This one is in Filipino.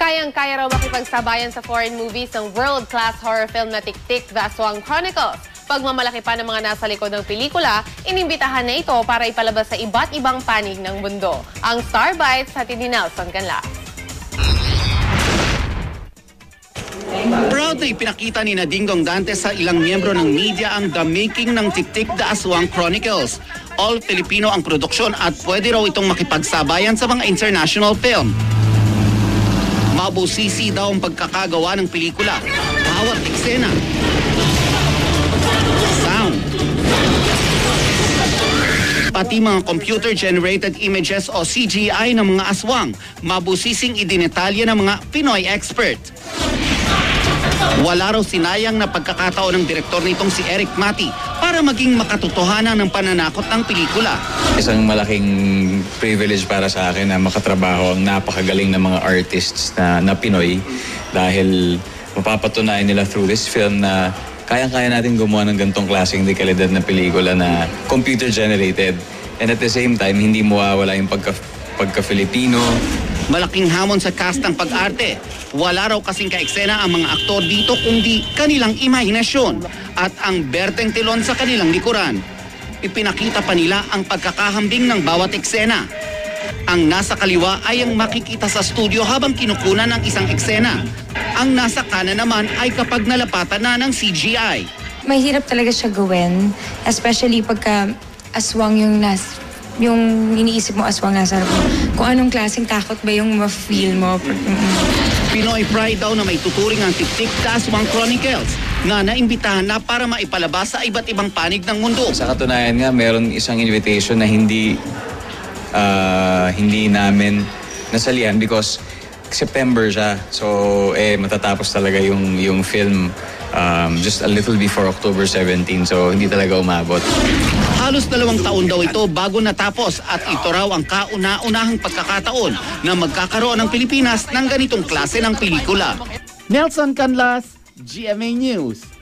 Kayang-kaya raw makipagsabayan sa foreign movies ng world-class horror film na Tick-Tick, The Aswang Chronicles. Pagmamalaki pa ng mga nasa likod ng pelikula, inimbitahan na ito para ipalabas sa iba't ibang panig ng mundo. Ang Star Bites sa ni Nelson Canlas. Proud na ipinakita ni Dingdong Dantes sa ilang miyembro ng media ang the making ng Tick-Tick, The Aswang Chronicles. All Filipino ang produksyon at pwede raw itong makipagsabayan sa mga international film. Mabusisi daw ang pagkakagawa ng pelikula. Bawat eksena, sound, pati mga computer-generated images o CGI ng mga aswang, mabusising idinetalya ng mga Pinoy expert. Wala raw sinayang na pagkakataon ng direktor nitong si Eric Mati para maging makatotohanan ng pananakot ng pelikula. Isang malaking privilege para sa akin na makatrabaho ang napakagaling na mga artists na Pinoy dahil mapapatunayan nila through this film na kayang-kaya natin gumawa ng gantong klaseng dekalidad na pelikula na computer-generated. And at the same time, hindi mawawala yung pagka-Filipino. Malaking hamon sa cast ng pag-arte. Wala raw kasing kaeksena ang mga aktor dito kundi kanilang imahinasyon at ang berteng tilon sa kanilang likuran. Ipinakita pa nila ang pagkakahambing ng bawat eksena. Ang nasa kaliwa ay ang makikita sa studio habang kinukunan ng isang eksena. Ang nasa kanan naman ay kapag nalapatan na ng CGI. Mahirap talaga siya gawin, especially pagka aswang yung iniisip mo aswang nasa harap mo. Kung anong klaseng takot ba yung ma-feel mo. Pinoy pride daw na may tuturing ang Tick-Tick, The Aswang Chronicles na naimbitahan na para maipalabas sa iba't ibang panig ng mundo. Sa katunayan nga, meron isang invitation na hindi namin nasalihan because September siya. So, matatapos talaga yung film just a little before October 17. So, hindi talaga umabot. Halos 2 taon daw ito bago natapos at ito raw ang kauna-unahang pagkakataon na magkakaroon ng Pilipinas ng ganitong klase ng pelikula. Nelson Canlas, GMA News.